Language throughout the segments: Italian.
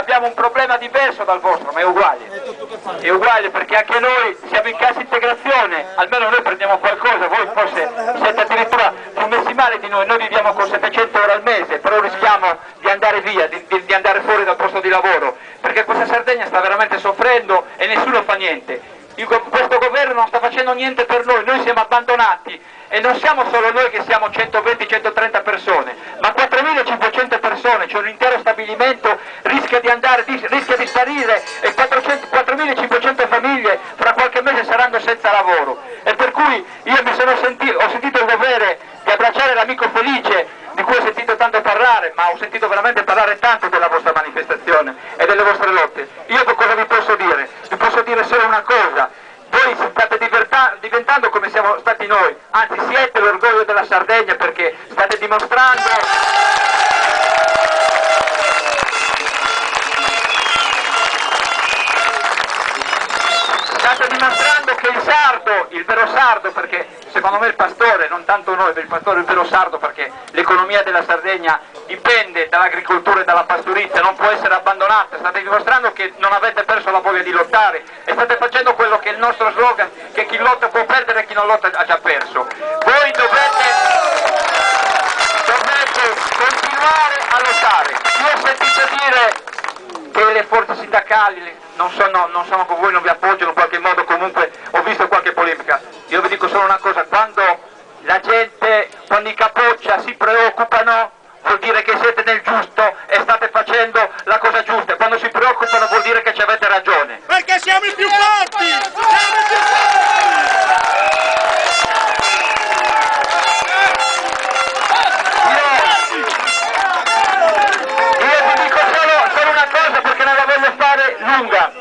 abbiamo un problema diverso dal vostro, ma è uguale perché anche noi siamo in cassa integrazione, almeno noi prendiamo qualcosa, voi forse siete addirittura più messi male di noi viviamo con 700 euro al mese, però rischiamo di andare via, di andare fuori dal posto di lavoro, perché questa Sardegna sta veramente soffrendo e nessuno fa niente. Questo governo non sta facendo niente per noi, noi siamo abbandonati e non siamo solo noi che siamo 120-130 persone, ma 4.500 persone, cioè un intero stabilimento rischia di sparire e 4.500 famiglie fra qualche mese saranno senza lavoro. E per cui io ho sentito il dovere di abbracciare l'amico Felice, di cui ho sentito tanto parlare, ma ho sentito veramente parlare tanto della vostra manifestazione e delle vostre lotte. Io cosa vi posso dire? Vi posso dire solo una cosa: voi state diventando come siamo stati noi, anzi siete l'orgoglio della Sardegna, perché state dimostrando che il sardo, il vero sardo, perché secondo me il pastore, non tanto noi, il pastore è il vero sardo, perché l'economia della Sardegna dipende dall'agricoltura e dalla pastorizia, non può essere abbandonata. State dimostrando che non avete perso la voglia di lottare e state facendo quello che è il nostro slogan, che chi lotta può perdere e chi non lotta ha già perso. Voi dovete continuare a lottare. Io ho sentito dire che le forze sindacali non sono con voi, non vi appoggiano in qualche modo, comunque ho visto qualche polemica. Io vi dico solo una cosa: quando la gente, quando i capoccia si preoccupano, vuol dire che siete nel giusto e state facendo la cosa giusta. Quando si preoccupano vuol dire che ci avete ragione. Perché siamo i più forti! Siamo i più Io vi dico solo una cosa, perché non la voglio fare lunga.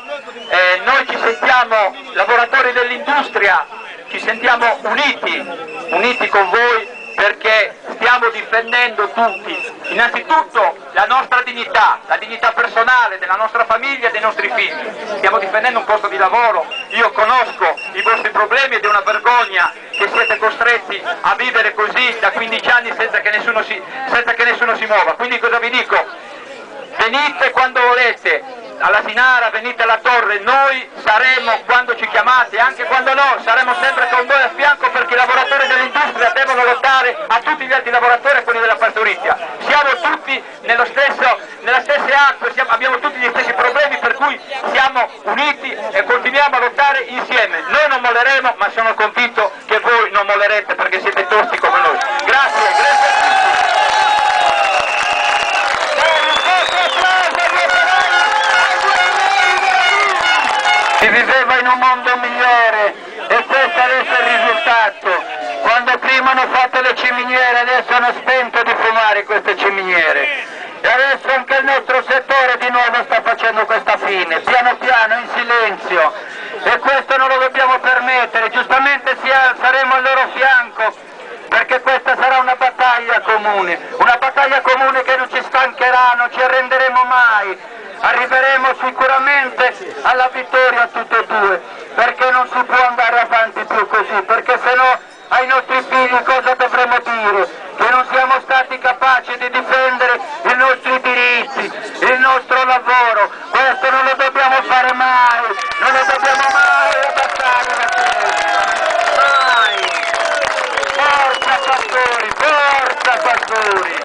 Noi ci sentiamo, lavoratori dell'industria, ci sentiamo uniti con voi, perché stiamo difendendo tutti, innanzitutto la nostra dignità, la dignità personale della nostra famiglia e dei nostri figli. Stiamo difendendo un posto di lavoro. Io conosco i vostri problemi ed è una vergogna che siete costretti a vivere così da 15 anni senza che nessuno si muova. Quindi cosa vi dico? Venite quando volete all'Asinara, venite alla Torre, noi saremo quando ci chiamate, anche quando no, saremo sempre con voi a fianco, perché i lavoratori dell'industria devono lottare a tutti gli altri lavoratori e quelli della pastorizia. Siamo tutti nelle stesse acque, abbiamo tutti gli stessi problemi, per cui siamo uniti e continuiamo a lottare insieme. Noi non molleremo, ma sono convinto che voi non mollerete, perché siete tosti come noi. Grazie a tutti. Si viveva in un mondo migliore e questo adesso è il risultato. Quando prima hanno fatto le ciminiere, adesso hanno spento di fumare queste ciminiere. E adesso anche il nostro settore di nuovo sta facendo questa fine, piano piano, in silenzio. E questo non lo dobbiamo permettere, giustamente saremo al loro fianco, perché questa sarà una battaglia comune che non ci stancherà, non ci arrenderemo mai. Arriveremo sicuramente alla vittoria tutte e due, perché non si può andare avanti più così, perché se no ai nostri figli cosa dovremo dire? Che non siamo stati capaci di